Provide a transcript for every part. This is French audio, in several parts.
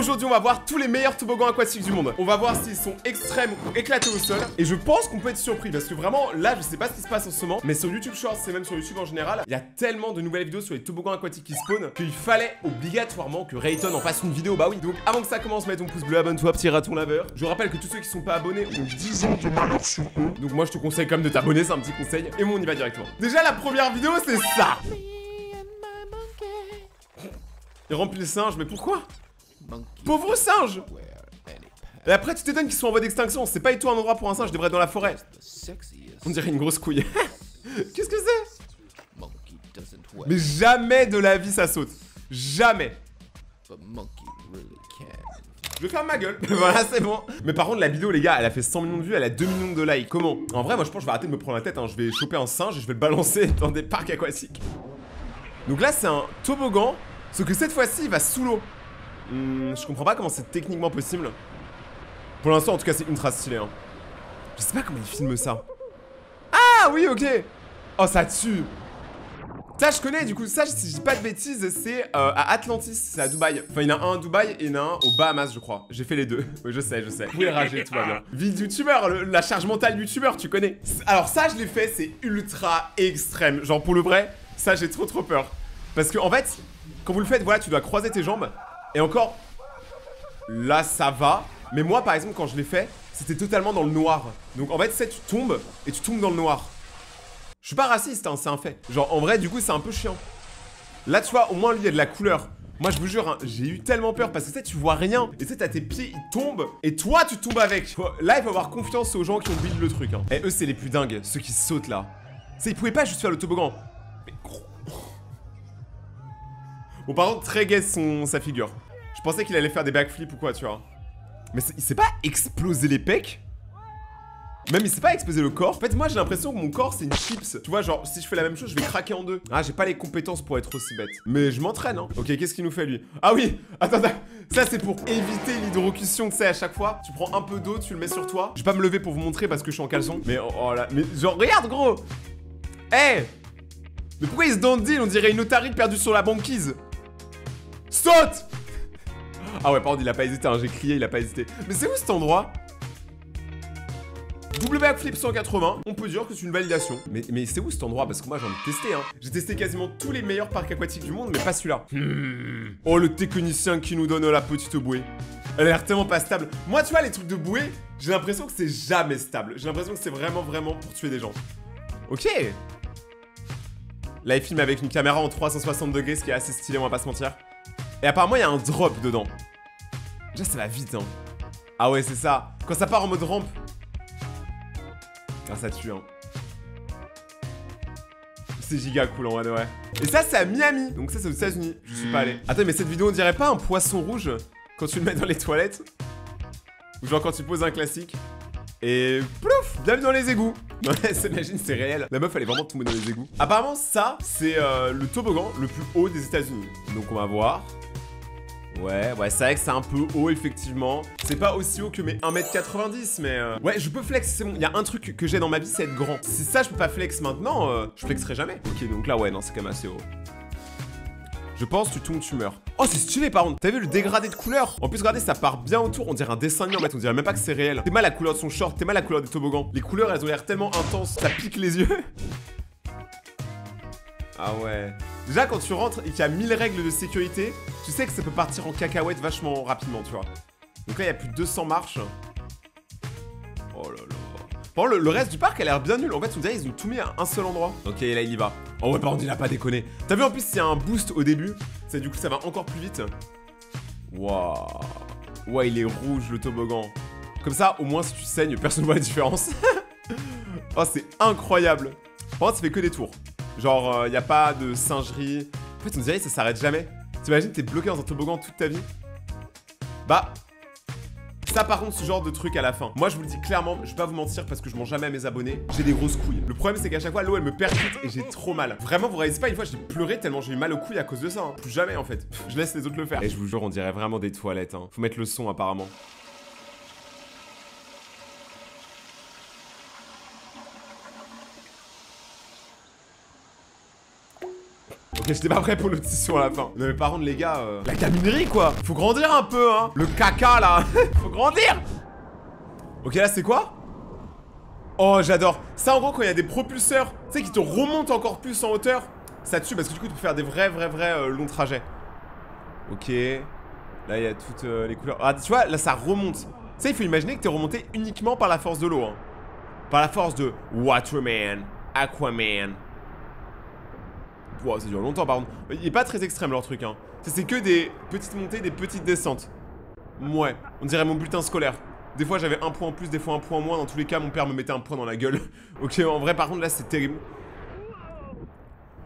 Aujourd'hui on va voir tous les meilleurs toboggans aquatiques du monde. On va voir s'ils sont extrêmes ou éclatés au sol. Et je pense qu'on peut être surpris parce que vraiment là je sais pas ce qui se passe en ce moment, mais sur YouTube Shorts et même sur YouTube en général, il y a tellement de nouvelles vidéos sur les toboggans aquatiques qui spawnent qu'il fallait obligatoirement que Rayton en fasse une vidéo. Bah oui. Donc avant que ça commence, mets ton pouce bleu, abonne-toi, petit raton laveur. Je rappelle que tous ceux qui sont pas abonnés ont 10 ans de malheur sur eux. Donc moi je te conseille quand même de t'abonner, c'est un petit conseil. Et bon on y va directement. Déjà la première vidéo c'est ça. Il remplit le singe, mais pourquoi? Pauvre singe! Et après tu t'étonnes qu'ils sont en voie d'extinction. C'est pas du tout un endroit pour un singe, je devrais être dans la forêt. On dirait une grosse couille. Qu'est-ce que c'est? Mais jamais de la vie ça saute. Jamais. Je vais faire ma gueule. Voilà, c'est bon. Mais par contre, la vidéo, les gars, elle a fait 100 millions de vues, elle a 2 millions de likes. Comment? En vrai, moi je pense que je vais arrêter de me prendre la tête, hein. Je vais choper un singe et je vais le balancer dans des parcs aquatiques. Donc là, c'est un toboggan, sauf que cette fois-ci, il va sous l'eau. Je comprends pas comment c'est techniquement possible. Pour l'instant, en tout cas, c'est ultra stylé, hein. Je sais pas comment ils filment ça. Ah oui, ok. Oh, ça tue. Ça, je connais, du coup, ça, si je dis pas de bêtises, c'est à Atlantis, c'est à Dubaï. Enfin, il y en a un à Dubaï et il y en a un aux Bahamas, je crois. J'ai fait les deux. Oui, je sais. Vous pouvez rager, tout va bien. Vie de youtubeur, la charge mentale youtubeur, tu connais. Alors ça, je l'ai fait, c'est ultra extrême. Genre, pour le vrai, ça, j'ai trop peur. Parce que, en fait, quand vous le faites, voilà, tu dois croiser tes jambes. Et encore, là, ça va. Mais moi, par exemple, quand je l'ai fait, c'était totalement dans le noir. Donc, en fait, tu sais, tu tombes et tu tombes dans le noir. Je suis pas raciste, hein, c'est un fait. Genre, en vrai, du coup, c'est un peu chiant. Là, tu vois, au moins, lui, il y a de la couleur. Moi, je vous jure, hein, j'ai eu tellement peur parce que tu sais, tu vois rien. Et tu sais, t'as tes pieds, ils tombent. Et toi, tu tombes avec. Là, il faut avoir confiance aux gens qui ont build le truc. Hein. Et eux, c'est les plus dingues, ceux qui sautent là. Tu sais, ils pouvaient pas juste faire le toboggan. Mais gros. Bon, par contre, très gaze sa figure. Je pensais qu'il allait faire des backflips ou quoi, tu vois. Mais il s'est pas explosé les pecs? Même il s'est pas explosé le corps. En fait, moi j'ai l'impression que mon corps c'est une chips. Tu vois, genre si je fais la même chose, je vais craquer en deux. Ah, j'ai pas les compétences pour être aussi bête. Mais je m'entraîne, hein. Ok, qu'est-ce qu'il nous fait lui? Ah oui, attends. Ça c'est pour éviter l'hydrocution, tu sais, à chaque fois. Tu prends un peu d'eau, tu le mets sur toi. Je vais pas me lever pour vous montrer parce que je suis en caleçon. Mais oh là, mais genre, regarde gros. Eh hey. Mais pourquoi il se dandine? On dirait une otarie perdue sur la banquise. Saute. Ah ouais, pardon, il a pas hésité, hein. J'ai crié, il a pas hésité. Mais c'est où cet endroit? Double backflip 180, on peut dire que c'est une validation. Mais c'est où cet endroit? Parce que moi j'en ai testé, hein. J'ai testé quasiment tous les meilleurs parcs aquatiques du monde, mais pas celui-là. Oh, le technicien qui nous donne la petite bouée. Elle a l'air tellement pas stable. Moi, tu vois, les trucs de bouée, j'ai l'impression que c'est jamais stable. J'ai l'impression que c'est vraiment pour tuer des gens. Ok. Là, il filme avec une caméra en 360 degrés, ce qui est assez stylé, on va pas se mentir. Et apparemment, il y a un drop dedans. Déjà, ça va vite, hein. Ah ouais, c'est ça. Quand ça part en mode rampe. Ah, ça tue, hein. C'est giga cool, en vrai, ouais. Et ça, c'est à Miami. Donc ça, c'est aux États-Unis. Je suis pas allé. Attends, mais cette vidéo, on dirait pas un poisson rouge quand tu le mets dans les toilettes? Ou genre quand tu poses un classique. Et plouf, bienvenue dans les égouts. Ouais, s'imagine, c'est réel. La meuf, elle est vraiment tombée dans les égouts. Apparemment, ça, c'est le toboggan le plus haut des États-Unis. Donc on va voir. Ouais, c'est vrai que c'est un peu haut, effectivement. C'est pas aussi haut que mes 1m90, mais... Ouais, je peux flex, c'est bon. Il y a un truc que j'ai dans ma vie, c'est être grand. Si ça, je peux pas flex maintenant, je flexerai jamais. Ok, donc là, ouais, non, c'est quand même assez haut. Je pense, tu tombes, tu meurs. Oh, c'est stylé, par contre. T'as vu le dégradé de couleur? En plus, regardez, ça part bien autour. On dirait un dessin animé, en fait. On dirait même pas que c'est réel. T'es mal la couleur de son short, t'es mal la couleur des toboggans. Les couleurs, elles ont l'air tellement intenses. Ça pique les yeux. Ah ouais. Déjà, quand tu rentres et qu'il y a 1000 règles de sécurité, tu sais que ça peut partir en cacahuète vachement rapidement, tu vois. Donc là, il y a plus de 200 marches. Oh là là. Par contre, le reste du parc a l'air bien nul. En fait, on dirait qu'ils ont tout mis à un seul endroit. Ok, là, il y va. Oh ouais, par contre, il a pas déconné. T'as vu, en plus, il y a un boost au début. Ça, du coup, ça va encore plus vite. Waouh. Ouais, il est rouge, le toboggan. Comme ça, au moins, si tu saignes, personne voit la différence. Oh, c'est incroyable. Par contre, ça fait que des tours. Genre, y a pas de singerie. En fait, on dirait que ça s'arrête jamais. T'imagines, t'es bloqué dans un toboggan toute ta vie. Bah, ça par contre, ce genre de truc à la fin. Moi, je vous le dis clairement, je vais pas vous mentir parce que je mens jamais à mes abonnés. J'ai des grosses couilles. Le problème, c'est qu'à chaque fois, l'eau, elle me percute et j'ai trop mal. Vraiment, vous réalisez pas, une fois, j'ai pleuré tellement j'ai eu mal aux couilles à cause de ça. Hein. Plus jamais, en fait. Je laisse les autres le faire. Et je vous jure, on dirait vraiment des toilettes. Hein. Faut mettre le son, apparemment. Ok, j'étais pas prêt pour l'audition à la fin. Non mais par contre les gars, la caminerie quoi. Faut grandir un peu hein. Le caca là. Faut grandir. Ok là c'est quoi? Oh j'adore. Ça en gros quand il y a des propulseurs, tu sais qui te remontent encore plus en hauteur, ça tue parce que du coup tu peux faire des vrais longs trajets. Ok. Là il y a toutes les couleurs. Ah tu vois là ça remonte. Tu sais il faut imaginer que t'es remonté uniquement par la force de l'eau hein. Par la force de Waterman, Aquaman. Wow, ça dure longtemps par contre. Il est pas très extrême leur truc hein. C'est que des petites montées, des petites descentes. Ouais, on dirait mon bulletin scolaire. Des fois j'avais un point en plus, des fois un point en moins. Dans tous les cas mon père me mettait un point dans la gueule. Ok en vrai par contre là c'est terrible.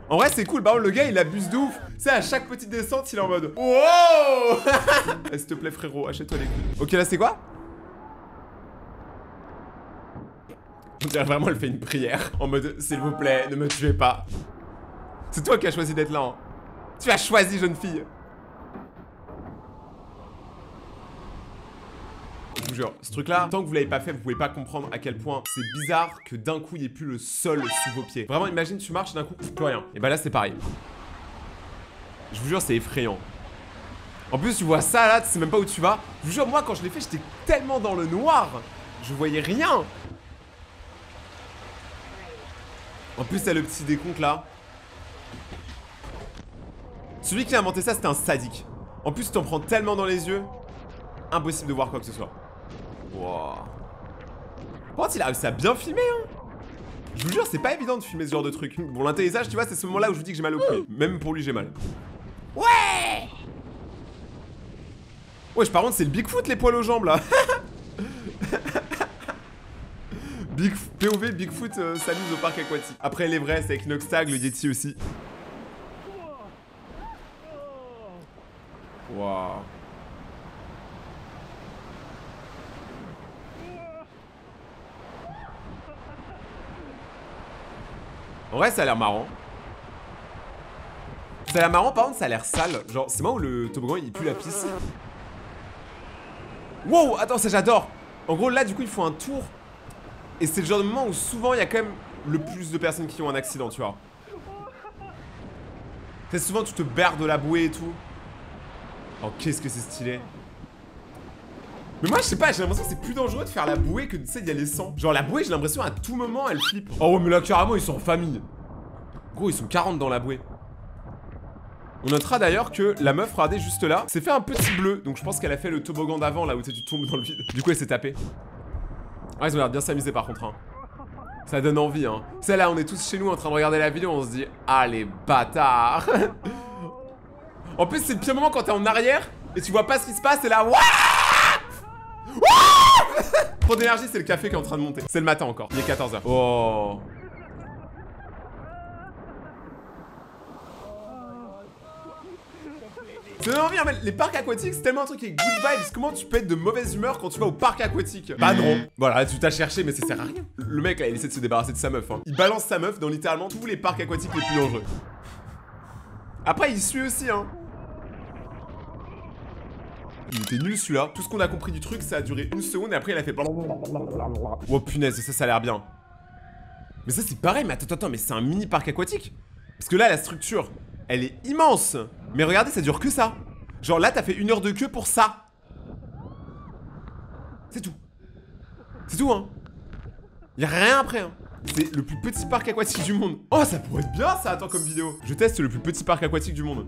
En vrai c'est cool, par contre le gars il abuse de ouf. Tu sais à chaque petite descente il est en mode wow. S'il te plaît frérot, achète-toi les couilles. Ok là c'est quoi? On dirait vraiment elle fait une prière. En mode s'il vous plaît ne me tuez pas. C'est toi qui as choisi d'être là hein. Tu as choisi jeune fille. Je vous jure, ce truc là, tant que vous l'avez pas fait, vous pouvez pas comprendre à quel point c'est bizarre que d'un coup il n'y ait plus le sol sous vos pieds. Vraiment imagine tu marches d'un coup, plus rien. Et bah là c'est pareil. Je vous jure c'est effrayant. En plus tu vois ça là, tu sais même pas où tu vas. Je vous jure moi quand je l'ai fait j'étais tellement dans le noir. Je voyais rien. En plus t'as le petit décompte là. Celui qui a inventé ça c'était un sadique. En plus tu t'en prends tellement dans les yeux. Impossible de voir quoi que ce soit. Wow. Par contre il a réussi à bien filmer hein. Je vous jure c'est pas évident de filmer ce genre de truc. Bon l'atterrissage tu vois c'est ce moment là où je vous dis que j'ai mal au pied. Même pour lui j'ai mal. Ouais. Wesh par contre c'est le Bigfoot les poils aux jambes là. POV Bigfoot s'amuse au parc aquatique. Après l'Everest avec Noxtag, le Yeti aussi. Waouh. En vrai ça a l'air marrant. Ça a l'air marrant par contre ça a l'air sale. Genre c'est moi où le toboggan il pue la pisse. Wow attends ça j'adore. En gros là du coup il faut un tour. Et c'est le genre de moment où souvent il y a quand même le plus de personnes qui ont un accident tu vois. C'est souvent tu te berres de la bouée et tout. Oh qu'est-ce que c'est stylé. Mais moi je sais pas, j'ai l'impression que c'est plus dangereux de faire la bouée que tu sais d'y aller sans. Genre la bouée j'ai l'impression à tout moment elle flippe. Oh mais là carrément ils sont en famille. Gros ils sont 40 dans la bouée. On notera d'ailleurs que la meuf, regardez juste là, s'est fait un petit bleu. Donc je pense qu'elle a fait le toboggan d'avant là où tu tombes dans le vide. Du coup elle s'est tapée. Ah ils ont l'air bien s'amuser par contre hein. Ça donne envie hein. C'est là on est tous chez nous en train de regarder la vidéo. On se dit ah les bâtards. En plus c'est le pire moment quand t'es en arrière et tu vois pas ce qui se passe et là wouah. Trop d'énergie c'est le café qui est en train de monter. C'est le matin encore, il est 14h. Oh. Ça donne envie, hein, les parcs aquatiques c'est tellement un truc qui est good vibes. Comment tu peux être de mauvaise humeur quand tu vas au parc aquatique? Bah non. Voilà, tu t'as cherché mais ça sert à rien. Le mec là il essaie de se débarrasser de sa meuf hein. Il balance sa meuf dans littéralement tous les parcs aquatiques les plus dangereux. Après il suit aussi hein. Il était nul celui-là. Tout ce qu'on a compris du truc ça a duré 1 seconde et après il a fait. Oh punaise ça a l'air bien. Mais ça c'est pareil mais attends mais c'est un mini parc aquatique. Parce que là la structure elle est immense. Mais regardez ça dure que ça. Genre là t'as fait 1 heure de queue pour ça. C'est tout. C'est tout hein. Y'a rien après hein. C'est le plus petit parc aquatique du monde. Oh ça pourrait être bien ça attends comme vidéo. Je teste le plus petit parc aquatique du monde.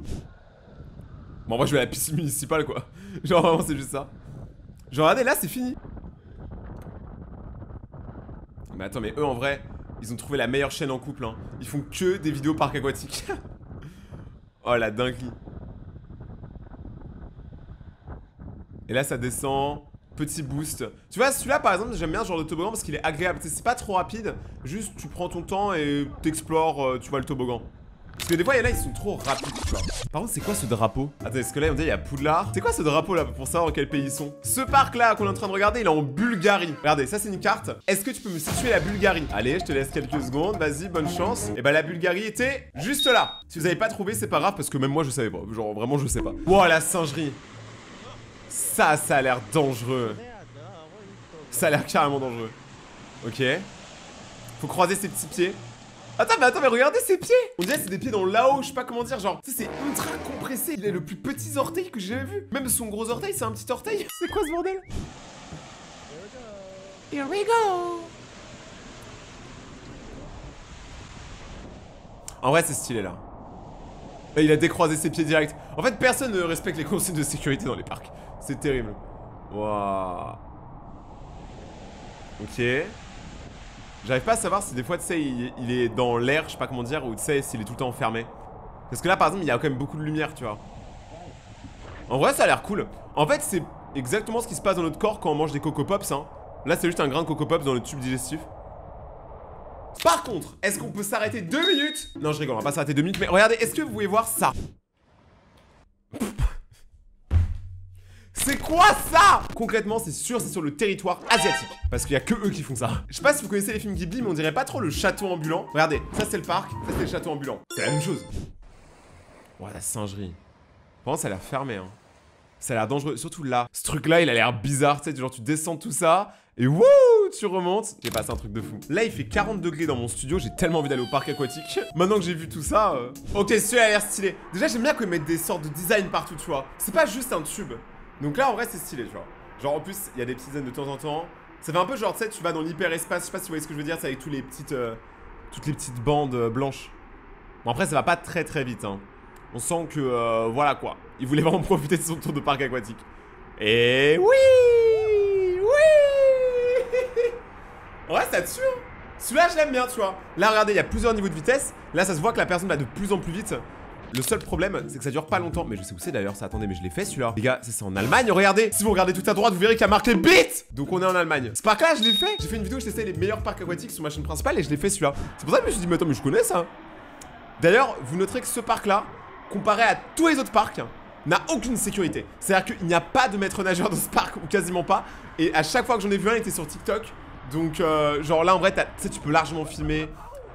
Bon moi je vais à la piscine municipale quoi. Genre vraiment c'est juste ça. Genre regardez là c'est fini. Mais attends mais eux en vrai ils ont trouvé la meilleure chaîne en couple hein. Ils font que des vidéos parc aquatique. Oh la dinguerie. Et là ça descend. Petit boost. Tu vois celui-là par exemple j'aime bien ce genre de toboggan parce qu'il est agréable. C'est pas trop rapide. Juste tu prends ton temps et t'explores tu vois le toboggan. Parce que des fois il y en a ils sont trop rapides tu vois. Par contre c'est quoi ce drapeau? Attends est-ce que là on dit il y a Poudlard? C'est quoi ce drapeau là pour savoir dans quel pays ils sont? Ce parc là qu'on est en train de regarder il est en Bulgarie. Regardez ça c'est une carte. Est-ce que tu peux me situer la Bulgarie? Allez je te laisse quelques secondes. Vas-y bonne chance. Et bah la Bulgarie était juste là. Si vous avez pas trouvé c'est pas grave parce que même moi je savais pas. Genre vraiment je sais pas. Wow la singerie. Ça a l'air dangereux. Ça a l'air carrément dangereux. Ok. Faut croiser ses petits pieds. Attends, mais regardez ses pieds. On dirait que c'est des pieds dans là-haut, je sais pas comment dire, genre, tu sais, c'est ultra compressé. Il a le plus petit orteil que j'ai jamais vu. Même son gros orteil, c'est un petit orteil. C'est quoi ce bordel? Here we go. En vrai, c'est stylé là. Et il a décroisé ses pieds direct. En fait, personne ne respecte les consignes de sécurité dans les parcs. C'est terrible. Waouh. Ok. J'arrive pas à savoir si des fois, tu sais, il est dans l'air, je sais pas comment dire, ou tu sais, s'il est tout le temps enfermé. Parce que là, par exemple, il y a quand même beaucoup de lumière, tu vois. En vrai, ça a l'air cool. En fait, c'est exactement ce qui se passe dans notre corps quand on mange des Coco Pops, hein. Là, c'est juste un grain de Coco Pops dans le tube digestif. Par contre, est-ce qu'on peut s'arrêter 2 minutes? Non, je rigole, on va pas s'arrêter 2 minutes, mais regardez, est-ce que vous pouvez voir ça? C'est quoi ça? Concrètement, c'est sûr, c'est sur le territoire asiatique. Parce qu'il y a que eux qui font ça. Je sais pas si vous connaissez les films Ghibli, mais on dirait pas trop le château ambulant. Regardez, ça c'est le parc, ça c'est le château ambulant. C'est la même chose. Oh, la singerie. Vraiment, ça a l'air fermé, hein. Ça a l'air dangereux, surtout là. Ce truc-là, il a l'air bizarre, tu sais, genre tu descends tout ça, et wouh, tu remontes. J'ai passé un truc de fou. Là, il fait 40 degrés dans mon studio, j'ai tellement envie d'aller au parc aquatique. Maintenant que j'ai vu tout ça, Ok, celui-là a l'air stylé. Déjà, j'aime bien qu'ils mettent des sortes de design partout, tu vois. C'est pas juste un tube. Donc là, en vrai, c'est stylé, tu vois. Genre, en plus, il y a des petites zones de temps en temps. Ça fait un peu genre, tu sais, tu vas dans l'hyperespace. Je sais pas si vous voyez ce que je veux dire, c'est avec tous les petites, toutes les petites bandes blanches. Bon, après, ça va pas très très vite, hein. On sent que, voilà quoi. Il voulait vraiment profiter de son tour de parc aquatique. Et oui. Ouais, ça tue, hein. Celui-là, je l'aime bien, tu vois. Là, regardez, il y a plusieurs niveaux de vitesse. Là, ça se voit que la personne va de plus en plus vite. Le seul problème, c'est que ça dure pas longtemps. Mais je sais où c'est d'ailleurs, ça. Attendez, mais je l'ai fait celui-là. Les gars, ça c'est en Allemagne, regardez. Si vous regardez tout à droite, vous verrez qu'il y a marqué BIT. Donc on est en Allemagne. Ce parc là, je l'ai fait. J'ai fait une vidéo où je testais les meilleurs parcs aquatiques sur ma chaîne principale et je l'ai fait celui-là. C'est pour ça que je me suis dit, mais attends, mais je connais ça. D'ailleurs, vous noterez que ce parc là, comparé à tous les autres parcs, n'a aucune sécurité. C'est-à-dire qu'il n'y a pas de maître nageur dans ce parc, ou quasiment pas. Et à chaque fois que j'en ai vu un, il était sur TikTok. Donc, genre là, en vrai, tu sais, tu peux largement filmer.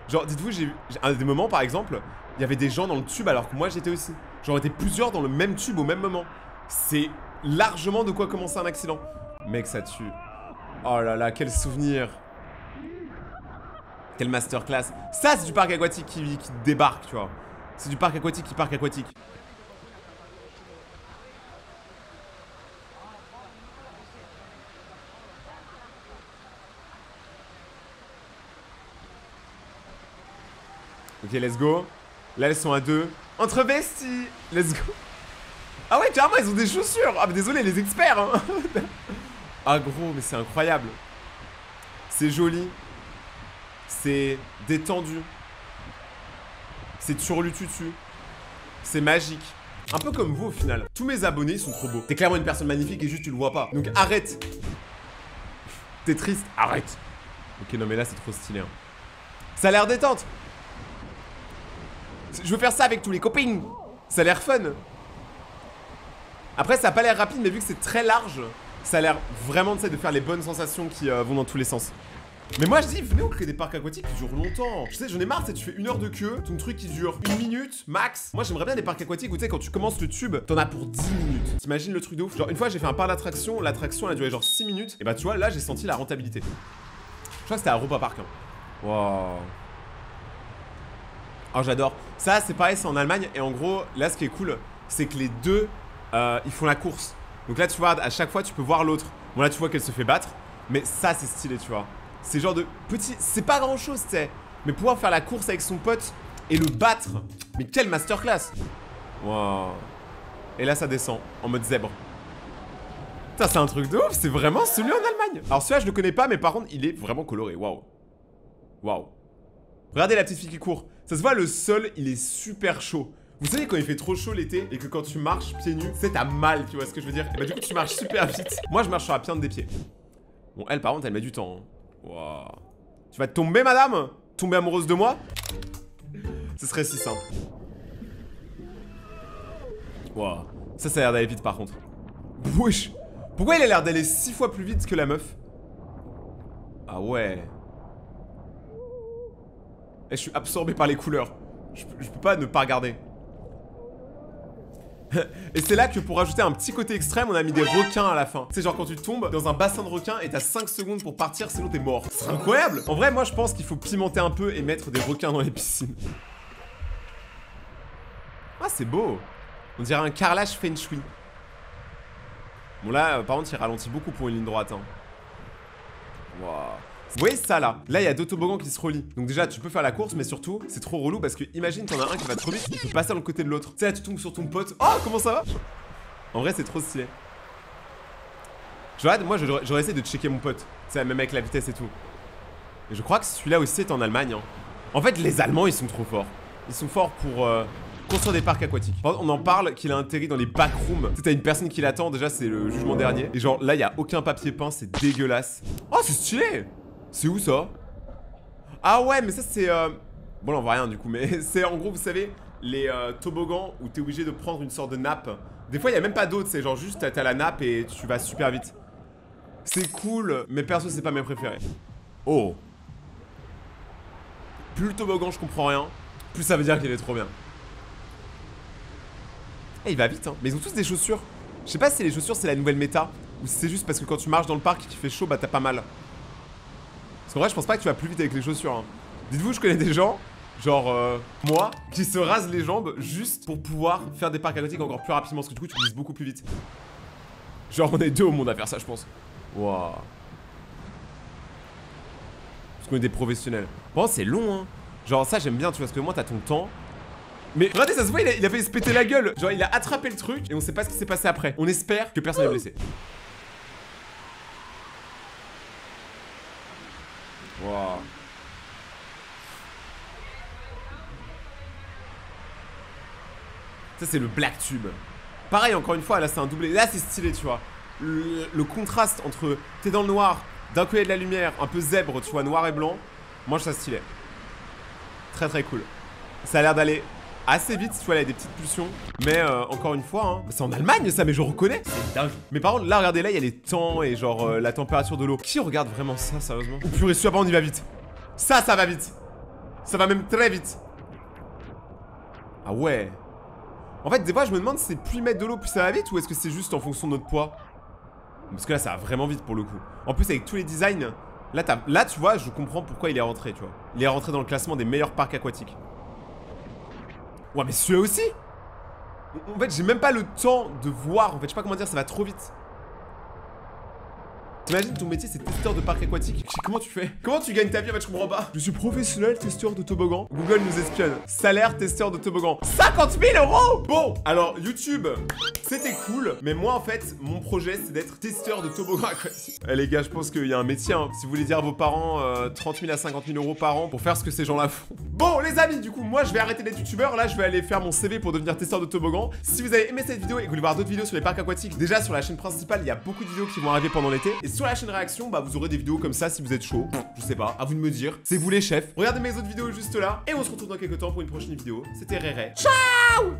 Genre, dites-vous, j'ai un des moments, par exemple, il y avait des gens dans le tube alors que moi, j'étais aussi. Genre, était plusieurs dans le même tube au même moment. C'est largement de quoi commencer un accident. Mec, ça tue. Oh là là, quel souvenir. Quelle masterclass. Ça, c'est du parc aquatique qui débarque, tu vois. C'est du parc aquatique qui parc aquatique. Ok, let's go. Là, elles sont à 2. Entre besties. Let's go. Ah ouais, carrément, ils ont des chaussures. Ah, mais désolé, les experts, hein. Ah, gros, mais c'est incroyable. C'est joli. C'est détendu. C'est turlututu. C'est magique. Un peu comme vous, au final. Tous mes abonnés sont trop beaux. T'es clairement une personne magnifique et juste, tu le vois pas. Donc, arrête. T'es triste. Arrête. Ok, non, mais là, c'est trop stylé, hein. Ça a l'air détente. Je veux faire ça avec tous les copines. Ça a l'air fun. Après, ça a pas l'air rapide, mais vu que c'est très large, ça a l'air vraiment, tu sais, de faire les bonnes sensations qui vont dans tous les sens. Mais moi, je dis, venez, on crée des parcs aquatiques qui durent longtemps. Je sais, j'en ai marre, tu sais, tu fais 1 heure de queue, ton truc qui dure 1 minute, max. Moi, j'aimerais bien des parcs aquatiques où, tu sais, quand tu commences le tube, t'en as pour 10 minutes. T'imagines le truc de ouf? Genre, une fois, j'ai fait un parc d'attraction, l'attraction, elle a duré genre 6 minutes. Et bah, tu vois, là, j'ai senti la rentabilité. Je crois que c'était à Europa Park, hein. Waouh. Oh, j'adore. Ça, c'est pareil, c'est en Allemagne. Et en gros, là, ce qui est cool, c'est que les deux, ils font la course. Donc là, tu vois, à chaque fois, tu peux voir l'autre. Bon, là, tu vois qu'elle se fait battre. Mais ça, c'est stylé, tu vois. C'est genre de petit... C'est pas grand-chose, tu sais. Mais pouvoir faire la course avec son pote et le battre. Mais quelle masterclass. Wow. Et là, ça descend en mode zèbre. Putain, c'est un truc de ouf. C'est vraiment celui en Allemagne. Alors, celui-là, je le connais pas, mais par contre, il est vraiment coloré. Waouh. Waouh. Regardez la petite fille qui court. Ça se voit, le sol, il est super chaud. Vous savez quand il fait trop chaud l'été et que quand tu marches pieds nus, c'est t'as mal, tu vois ce que je veux dire? Et bah du coup tu marches super vite. Moi je marche sur la pointe des pieds. Bon elle par contre elle met du temps, hein. Wow. Tu vas tomber madame? Tomber amoureuse de moi? Ce serait si simple. Wow. Ça a l'air d'aller vite par contre. Wesh. Pourquoi il a l'air d'aller 6 fois plus vite que la meuf? Ah ouais. Et je suis absorbé par les couleurs. Je peux pas ne pas regarder. Et c'est là que pour rajouter un petit côté extrême, on a mis des requins à la fin. C'est genre quand tu tombes dans un bassin de requins et t'as 5 secondes pour partir, sinon t'es mort. C'est incroyable. En vrai, moi je pense qu'il faut pimenter un peu et mettre des requins dans les piscines. Ah, c'est beau. On dirait un carrelage feng shui. Bon là, par contre, il ralentit beaucoup pour une ligne droite. Hein. Wow. Vous voyez ça là? Là, il y a deux toboggans qui se relient. Donc déjà, tu peux faire la course, mais surtout, c'est trop relou parce que imagine t'en as un qui va trop vite, il peut passer dans le côté de l'autre. Tu sais, là, tu tombes sur ton pote. Oh, comment ça va? En vrai, c'est trop stylé. Moi, j'aurais essayé de checker mon pote. Tu sais, même avec la vitesse et tout. Et je crois que celui-là aussi est en Allemagne. Hein. En fait, les Allemands, ils sont trop forts. Ils sont forts pour construire des parcs aquatiques. Par exemple, on en parle qu'il a atterri dans les backrooms. Tu sais, t'as une personne qui l'attend. Déjà, c'est le jugement dernier. Et genre, là, il y a aucun papier peint. C'est dégueulasse. Oh, c'est stylé. C'est où ça? Ah ouais, mais ça c'est... Bon là on voit rien du coup, mais c'est en gros vous savez les toboggans où t'es obligé de prendre une sorte de nappe. Des fois il y a même pas d'eau, c'est genre juste t'as la nappe et tu vas super vite. C'est cool, mais perso c'est pas mes préférés. Oh. Plus le toboggan je comprends rien, plus ça veut dire qu'il est trop bien. Eh il va vite hein, mais ils ont tous des chaussures. Je sais pas si les chaussures c'est la nouvelle méta ou si c'est juste parce que quand tu marches dans le parc et qu'il fait chaud bah t'as pas mal. En vrai, je pense pas que tu vas plus vite avec les chaussures. Hein. Dites-vous, je connais des gens, genre moi, qui se rasent les jambes juste pour pouvoir faire des parcs aquatiques encore plus rapidement. Parce que du coup, tu glisses beaucoup plus vite. Genre, on est deux au monde à faire ça, je pense. Waouh. Parce qu'on est des professionnels. Bon, c'est long, hein. Genre, ça, j'aime bien, tu vois, parce que moi, t'as ton temps. Mais regardez, ça se voit, il a failli se péter la gueule. Genre, il a attrapé le truc et on sait pas ce qui s'est passé après. On espère que personne n'est blessé. Wow. Ça c'est le black tube. Pareil encore une fois là c'est un doublé. Là c'est stylé tu vois. Le contraste entre t'es dans le noir, d'un côté de la lumière, un peu zèbre tu vois, noir et blanc. Moi je trouve ça stylé. Très très cool. Ça a l'air d'aller assez vite, tu vois, il y a des petites pulsions. Mais encore une fois, hein, c'est en Allemagne ça, mais je reconnais. C'est dingue. Mais par contre là regardez là il y a les temps et genre la température de l'eau. Qui regarde vraiment ça sérieusement? Oh purée, celui-là on y va vite. Ça va vite. Ça va même très vite. Ah ouais. En fait, des fois, je me demande si c'est plus mettre de l'eau, plus ça va vite, ou est-ce que c'est juste en fonction de notre poids? Parce que là, ça va vraiment vite pour le coup. En plus, avec tous les designs, là, tu vois, je comprends pourquoi il est rentré, tu vois. Il est rentré dans le classement des meilleurs parcs aquatiques. Ouais, mais celui-là aussi. En fait, j'ai même pas le temps de voir. En fait, je sais pas comment dire, ça va trop vite. T'imagines ton métier c'est testeur de parc aquatique. Comment tu fais? Comment tu gagnes ta vie? En fait je comprends pas. Je suis professionnel testeur de toboggan. Google nous espionne. Salaire testeur de toboggan. 50 000 €. Bon, alors YouTube, c'était cool. Mais moi en fait, mon projet c'est d'être testeur de toboggan aquatique. Eh les gars, je pense qu'il y a un métier. Hein. Si vous voulez dire à vos parents 30 000 à 50 000 € par an pour faire ce que ces gens-là font. Bon les amis, du coup moi je vais arrêter d'être youtubeur. Là je vais aller faire mon CV pour devenir testeur de toboggan. Si vous avez aimé cette vidéo et que vous voulez voir d'autres vidéos sur les parcs aquatiques, déjà sur la chaîne principale il y a beaucoup de vidéos qui vont arriver pendant l'été. Et sur la chaîne réaction, bah vous aurez des vidéos comme ça si vous êtes chaud. Je sais pas, à vous de me dire. C'est vous les chefs. Regardez mes autres vidéos juste là. Et on se retrouve dans quelques temps pour une prochaine vidéo. C'était Réré. Ciao!